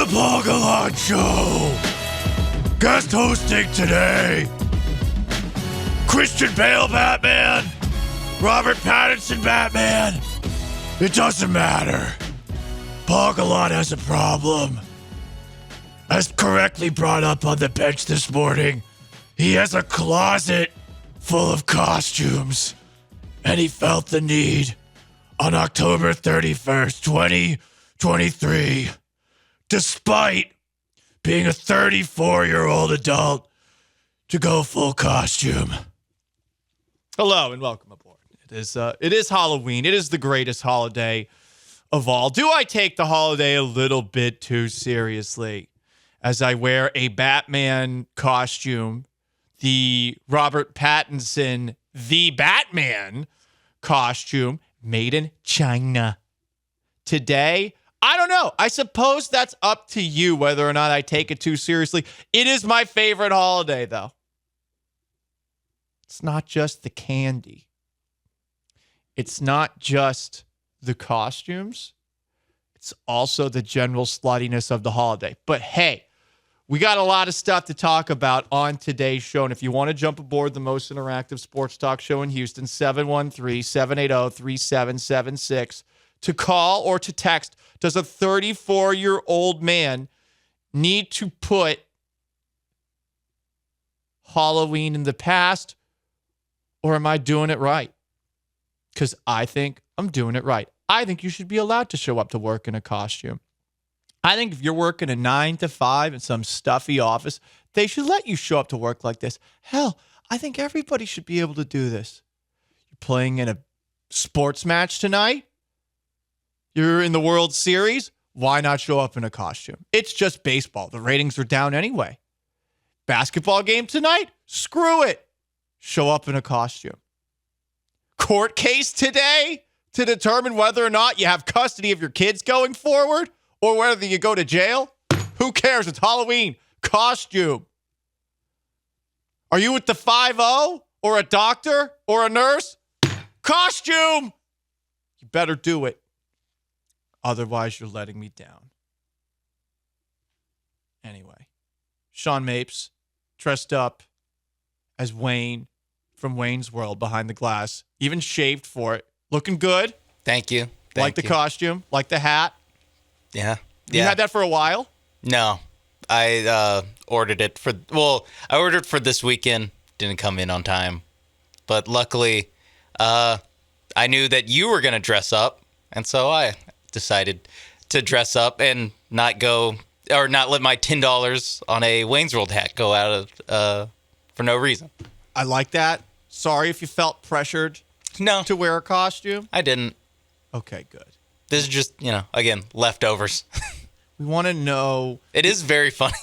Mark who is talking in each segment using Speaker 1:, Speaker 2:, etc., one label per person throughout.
Speaker 1: Pogalon Show. Guest hosting today, Christian Bale Batman, Robert Pattinson Batman. It doesn't matter. Pogalon has a problem. As correctly brought up on the bench this morning, he has a closet full of costumes, and he felt the need on October 31st, 2023, despite being a 34-year-old adult, to go full costume.
Speaker 2: Hello and welcome aboard. It is Halloween. It is the greatest holiday of all. Do I take the holiday a little bit too seriously as I wear a Batman costume, the Robert Pattinson, the Batman costume made in China? Today, I don't know. I suppose that's up to you whether or not I take it too seriously. It is my favorite holiday, though. It's not just the candy. It's not just the costumes. It's also the general sluttiness of the holiday. But hey, we got a lot of stuff to talk about on today's show. And if you want to jump aboard the most interactive sports talk show in Houston, 713-780-3776 to call or to text. Does a 34-year-old man need to put Halloween in the past, or am I doing it right? Because I think I'm doing it right. I think you should be allowed to show up to work in a costume. I think if you're working a 9 to 5 in some stuffy office, they should let you show up to work like this. Hell, I think everybody should be able to do this. You're playing in a sports match tonight. You're in the World Series. Why not show up in a costume? It's just baseball. The ratings are down anyway. Basketball game tonight? Screw it. Show up in a costume. Court case today to determine whether or not you have custody of your kids going forward or whether you go to jail? Who cares? It's Halloween. Costume. Are you at the 5-0 or a doctor or a nurse? Costume. You better do it. Otherwise, you're letting me down. Anyway, Sean Mapes dressed up as Wayne from Wayne's World behind the glass, even shaved for it. Looking good.
Speaker 3: Thank you.
Speaker 2: Like the costume, like the hat.
Speaker 3: Yeah.
Speaker 2: You had that for a while?
Speaker 3: No. I ordered it for this weekend. Didn't come in on time. But luckily, I knew that you were going to dress up. And so I decided to dress up and not let my $10 on a Wayne's World hat go out of for no reason.
Speaker 2: I like that. Sorry if you felt pressured to wear a costume.
Speaker 3: I didn't.
Speaker 2: Okay, good.
Speaker 3: This is just, again, leftovers.
Speaker 2: We want to know.
Speaker 3: It is very funny.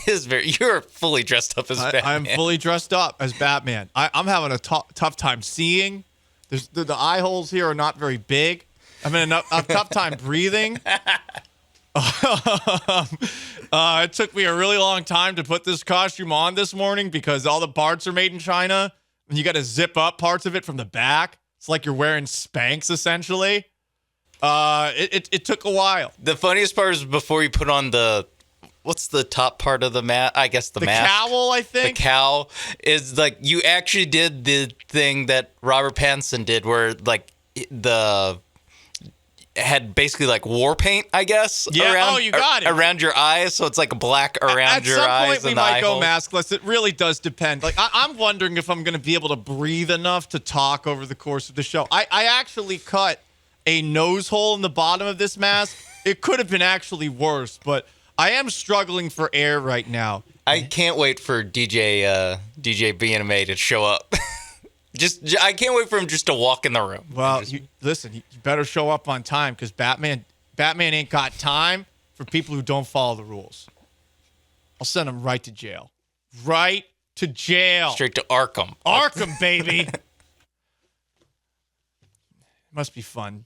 Speaker 3: You're fully dressed up as Batman.
Speaker 2: I'm fully dressed up as Batman. I'm having a tough time seeing. The eye holes here are not very big. I'm having a tough time breathing. It took me a really long time to put this costume on this morning because all the parts are made in China. And you got to zip up parts of it from the back. It's like you're wearing Spanx, essentially. It took a while.
Speaker 3: The funniest part is before you put on what's the top part of the mask? I guess the mask.
Speaker 2: The cowl, I think.
Speaker 3: The cowl is like, you actually did the thing that Robert Pattinson did where like had basically like war paint, I guess.
Speaker 2: Yeah, you got it.
Speaker 3: Around your eyes, so it's like black around your eyes.
Speaker 2: At some point, we might go
Speaker 3: hole.
Speaker 2: maskless. It really does depend. Like, I'm wondering if I'm going to be able to breathe enough to talk over the course of the show. I actually cut a nose hole in the bottom of this mask. It could have been actually worse, but I am struggling for air right now.
Speaker 3: I can't wait for DJ BNMA to show up. I can't wait for him just to walk in the room.
Speaker 2: Well, listen, you better show up on time because Batman ain't got time for people who don't follow the rules. I'll send him right to jail. Right to jail.
Speaker 3: Straight to Arkham.
Speaker 2: Arkham, baby. Must be fun.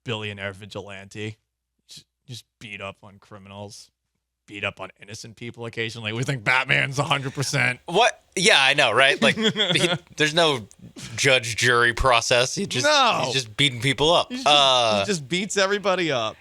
Speaker 2: Billionaire vigilante. Just beat up on criminals. Beat up on innocent people occasionally. We think Batman's 100%.
Speaker 3: What? Yeah, I know, right? Like, there's no judge jury process. He's just beating people up.
Speaker 2: He just beats everybody up.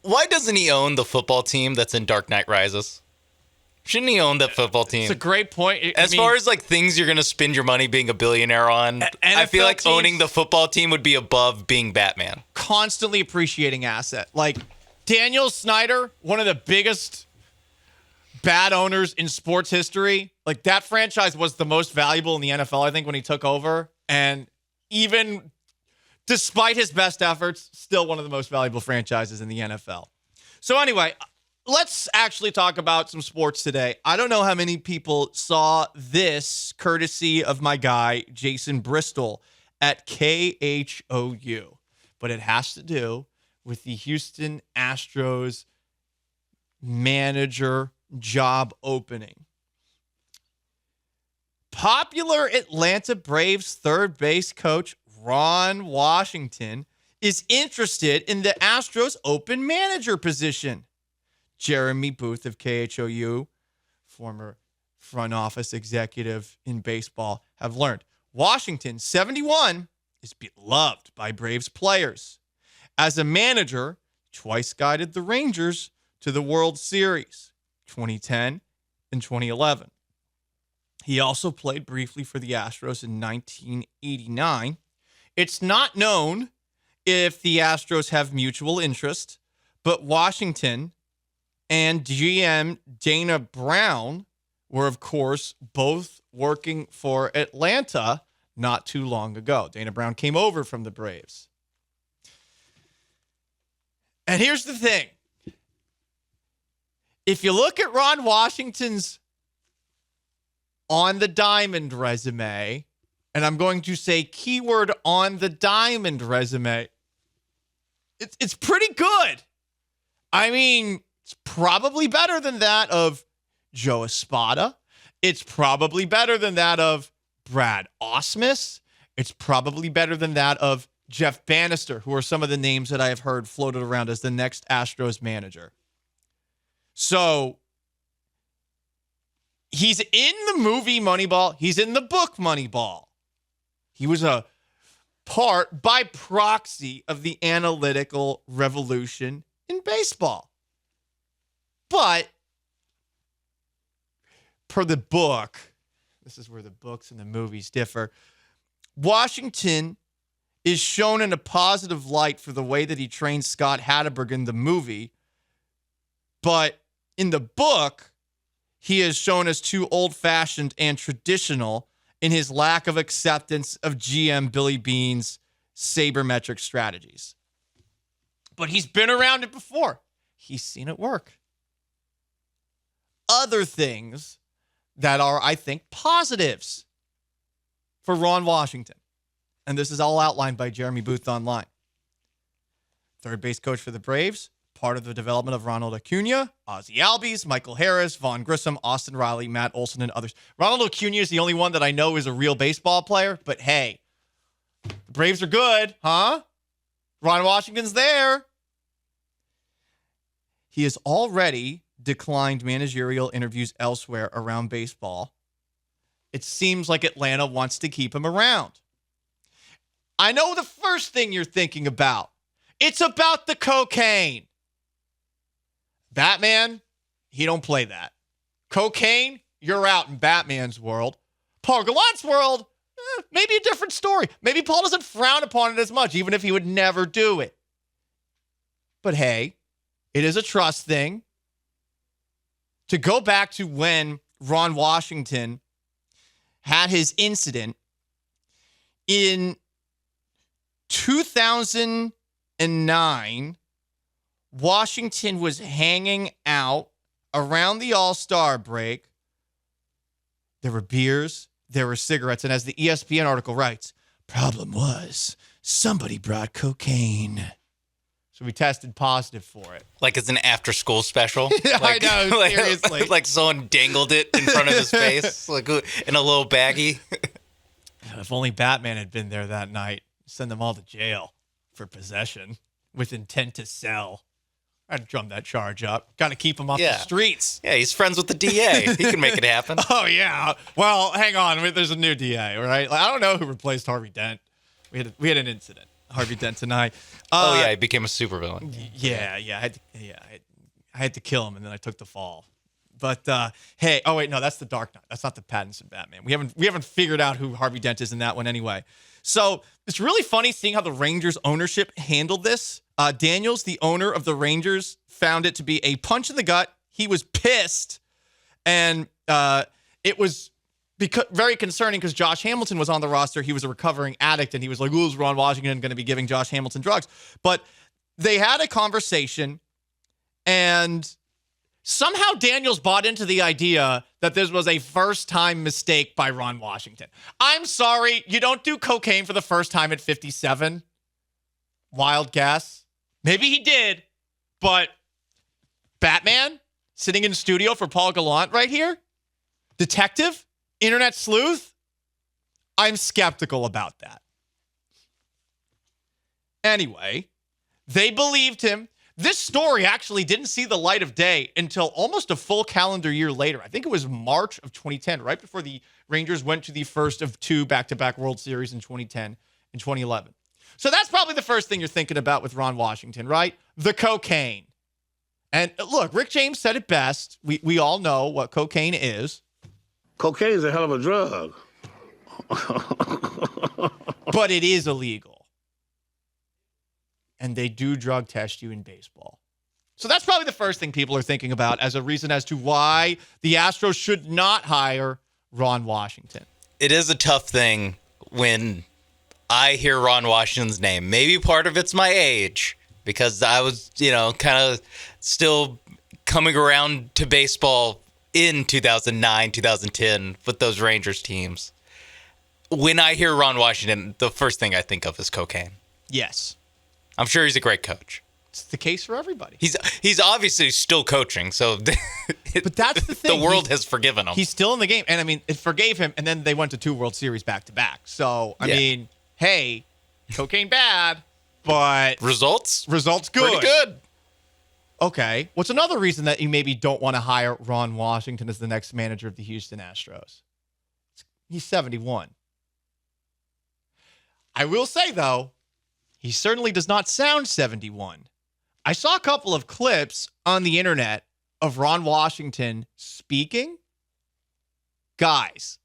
Speaker 3: Why doesn't he own the football team that's in Dark Knight Rises? Shouldn't he own that football team?
Speaker 2: It's a great point.
Speaker 3: As far as like things you're going to spend your money being a billionaire on, I feel like owning the football team would be above being Batman.
Speaker 2: Constantly appreciating asset. Like Daniel Snyder, one of the biggest bad owners in sports history. Like that franchise was the most valuable in the NFL, I think, when he took over. And even despite his best efforts, still one of the most valuable franchises in the NFL. So anyway, let's actually talk about some sports today. I don't know how many people saw this courtesy of my guy, Jason Bristol at KHOU, but it has to do with the Houston Astros manager job opening. Popular Atlanta Braves third base coach Ron Washington is interested in the Astros open manager position. Jeremy Booth of KHOU, former front office executive in baseball, have learned. Washington, 71, is beloved by Braves players. As a manager, twice guided the Rangers to the World Series, 2010 and 2011. He also played briefly for the Astros in 1989. It's not known if the Astros have mutual interest, but Washington and GM Dana Brown were, of course, both working for Atlanta not too long ago. Dana Brown came over from the Braves. And here's the thing. If you look at Ron Washington's on the diamond resume, and I'm going to say keyword on the diamond resume, it's pretty good. I mean, it's probably better than that of Joe Espada. It's probably better than that of Brad Ausmus. It's probably better than that of Jeff Bannister, who are some of the names that I have heard floated around as the next Astros manager. So he's in the movie Moneyball. He's in the book Moneyball. He was a part by proxy of the analytical revolution in baseball. But per the book, this is where the books and the movies differ, Washington is shown in a positive light for the way that he trained Scott Hatteberg in the movie. But in the book, he is shown as too old-fashioned and traditional in his lack of acceptance of GM Billy Beane's sabermetric strategies. But he's been around it before. He's seen it work. Other things that are, I think, positives for Ron Washington. And this is all outlined by Jeremy Booth online. Third base coach for the Braves, part of the development of Ronald Acuna, Ozzie Albies, Michael Harris, Vaughn Grissom, Austin Riley, Matt Olson, and others. Ronald Acuna is the only one that I know is a real baseball player, but hey, the Braves are good, huh? Ron Washington's there. He has already declined managerial interviews elsewhere around baseball. It seems like Atlanta wants to keep him around. I know the first thing you're thinking about. It's about the cocaine. Batman, he don't play that. Cocaine, you're out in Batman's world. Paul Gallant's world, maybe a different story. Maybe Paul doesn't frown upon it as much, even if he would never do it. But hey, it is a trust thing. To go back to when Ron Washington had his incident in 2009, Washington was hanging out around the All-Star break. There were beers, there were cigarettes, and as the ESPN article writes, problem was somebody brought cocaine. So we tested positive for it.
Speaker 3: Like it's an after-school special.
Speaker 2: Yeah,
Speaker 3: like,
Speaker 2: I know, seriously.
Speaker 3: Like someone dangled it in front of his face, like in a little baggie.
Speaker 2: If only Batman had been there that night, send them all to jail for possession with intent to sell. I'd drum that charge up. Got to keep him off the streets.
Speaker 3: Yeah, he's friends with the DA. He can make it happen.
Speaker 2: Oh, yeah. Well, hang on. There's a new DA, right? Like, I don't know who replaced Harvey Dent. We had an incident. Harvey Dent tonight.
Speaker 3: He became a supervillain.
Speaker 2: I had to kill him, and then I took the fall. But hey, oh wait, no, that's the Dark Knight. That's not the Pattinson Batman. We haven't figured out who Harvey Dent is in that one anyway. So it's really funny seeing how the Rangers ownership handled this. Daniels, the owner of the Rangers, found it to be a punch in the gut. He was pissed, and it was very concerning because Josh Hamilton was on the roster. He was a recovering addict, and he was like, "Ooh, is Ron Washington going to be giving Josh Hamilton drugs?" But they had a conversation, and somehow Daniels bought into the idea that this was a first-time mistake by Ron Washington. I'm sorry, you don't do cocaine for the first time at 57. Wild guess. Maybe he did, but Batman sitting in studio for Paul Gallant right here? Detective? Internet sleuth? I'm skeptical about that. Anyway, they believed him. This story actually didn't see the light of day until almost a full calendar year later. I think it was March of 2010, right before the Rangers went to the first of two back-to-back World Series in 2010 and 2011. So that's probably the first thing you're thinking about with Ron Washington, right? The cocaine. And look, Rick James said it best. We all know what cocaine is.
Speaker 4: Cocaine's a hell of a drug.
Speaker 2: But it is illegal. And they do drug test you in baseball. So that's probably the first thing people are thinking about as a reason as to why the Astros should not hire Ron Washington.
Speaker 3: It is a tough thing when I hear Ron Washington's name. Maybe part of it's my age, because I was, kind of still coming around to baseball in 2009, 2010 with those Rangers teams. When I hear Ron Washington, the first thing I think of is cocaine.
Speaker 2: Yes.
Speaker 3: I'm sure he's a great coach.
Speaker 2: It's the case for everybody.
Speaker 3: He's obviously still coaching, so
Speaker 2: but that's the thing.
Speaker 3: The world has forgiven him.
Speaker 2: He's still in the game, and I mean, it forgave him, and then they went to 2 World Series back-to-back. So, I mean, hey, cocaine bad, but
Speaker 3: results
Speaker 2: good.
Speaker 3: Pretty good.
Speaker 2: Okay. What's another reason that you maybe don't want to hire Ron Washington as the next manager of the Houston Astros? He's 71. I will say, though, he certainly does not sound 71. I saw a couple of clips on the internet of Ron Washington speaking. Guys,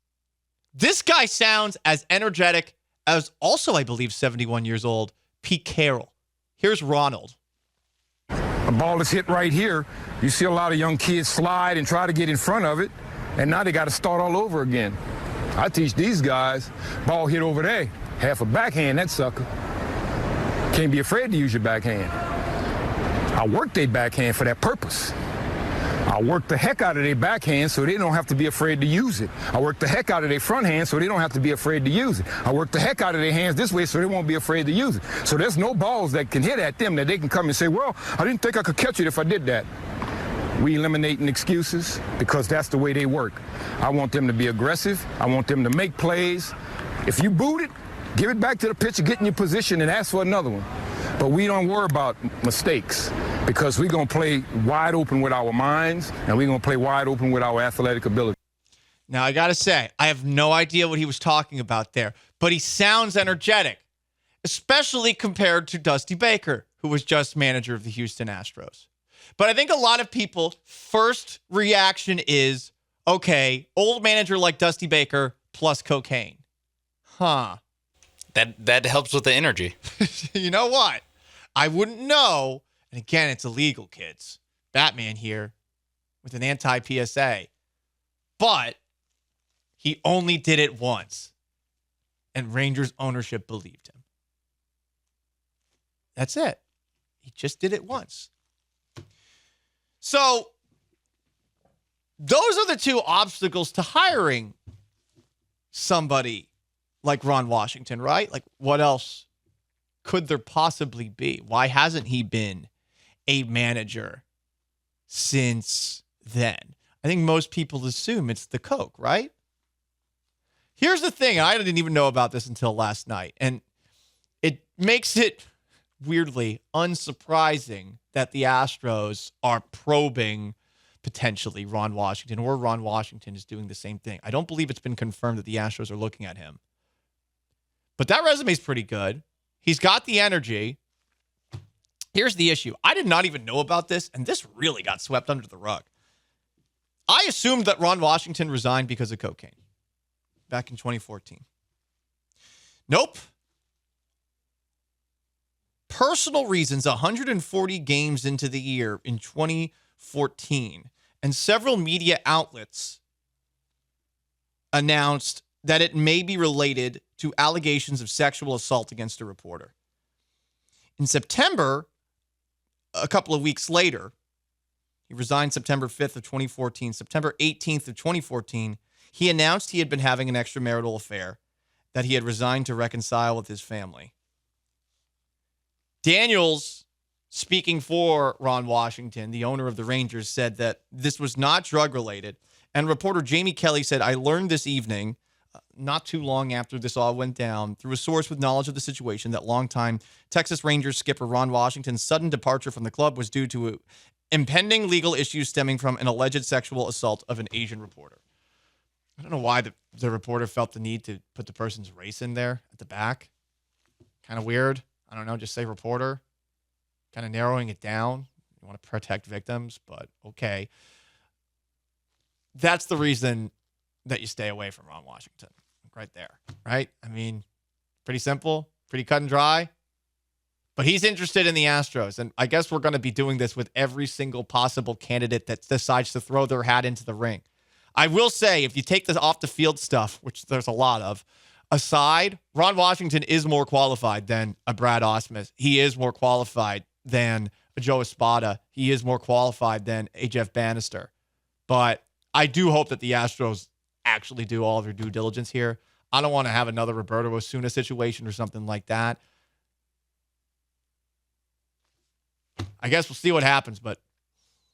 Speaker 2: this guy sounds as energetic as also, I believe, 71 years old, Pete Carroll. Here's Ronald.
Speaker 5: A ball is hit right here. You see a lot of young kids slide and try to get in front of it, and now they got to start all over again. I teach these guys, ball hit over there, half a backhand, that sucker. Can't be afraid to use your backhand. I work their backhand for that purpose. I work the heck out of their backhand so they don't have to be afraid to use it. I work the heck out of their front hand so they don't have to be afraid to use it. I work the heck out of their hands this way so they won't be afraid to use it. So there's no balls that can hit at them that they can come and say, well, I didn't think I could catch it if I did that. We eliminating excuses because that's the way they work. I want them to be aggressive. I want them to make plays. If you boot it, give it back to the pitcher, get in your position, and ask for another one. But we don't worry about mistakes because we're going to play wide open with our minds, and we're going to play wide open with our athletic ability.
Speaker 2: Now, I got to say, I have no idea what he was talking about there, but he sounds energetic, especially compared to Dusty Baker, who was just manager of the Houston Astros. But I think a lot of people's first reaction is, okay, old manager like Dusty Baker plus cocaine. Huh.
Speaker 3: That helps with the energy.
Speaker 2: You know what? I wouldn't know. And again, it's illegal, kids. Batman here with an anti-PSA. But he only did it once. And Rangers ownership believed him. That's it. He just did it once. So those are the two obstacles to hiring somebody like Ron Washington, right? Like, what else could there possibly be? Why hasn't he been a manager since then? I think most people assume it's the coke, right? Here's the thing. I didn't even know about this until last night. And it makes it weirdly unsurprising that the Astros are probing potentially Ron Washington, or Ron Washington is doing the same thing. I don't believe it's been confirmed that the Astros are looking at him. But that resume is pretty good. He's got the energy. Here's the issue. I did not even know about this, and this really got swept under the rug. I assumed that Ron Washington resigned because of cocaine back in 2014. Nope. Personal reasons, 140 games into the year in 2014, and several media outlets announced that it may be related to allegations of sexual assault against a reporter. In September, a couple of weeks later, he resigned September 5th of 2014. September 18th of 2014, he announced he had been having an extramarital affair, that he had resigned to reconcile with his family. Daniels, speaking for Ron Washington, the owner of the Rangers, said that this was not drug-related. And reporter Jamie Kelly said, I learned this evening, not too long after this all went down, through a source with knowledge of the situation, that longtime Texas Rangers skipper Ron Washington's sudden departure from the club was due to impending legal issues stemming from an alleged sexual assault of an Asian reporter. I don't know why the reporter felt the need to put the person's race in there at the back. Kind of weird. I don't know, just say reporter. Kind of narrowing it down. You want to protect victims, but okay. That's the reason that you stay away from Ron Washington. Right there, right? I mean, pretty simple, pretty cut and dry. But he's interested in the Astros, and I guess we're going to be doing this with every single possible candidate that decides to throw their hat into the ring. I will say, if you take this off the field stuff, which there's a lot of, aside, Ron Washington is more qualified than a Brad Ausmus. He is more qualified than a Joe Espada. He is more qualified than a Jeff Bannister. But I do hope that the Astros actually do all of their due diligence here. I don't want to have another Roberto Osuna situation or something like that. I guess we'll see what happens, but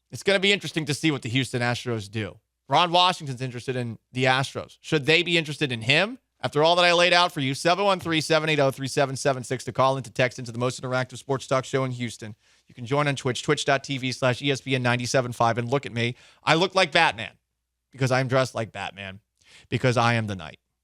Speaker 2: it's going to be interesting to see what the Houston Astros do. Ron Washington's interested in the Astros. Should they be interested in him? After all that I laid out for you, 713-780-3776 to call in, to text into the most interactive sports talk show in Houston. You can join on Twitch, twitch.tv/ESPN975, and look at me. I look like Batman because I'm dressed like Batman because I am the Knight.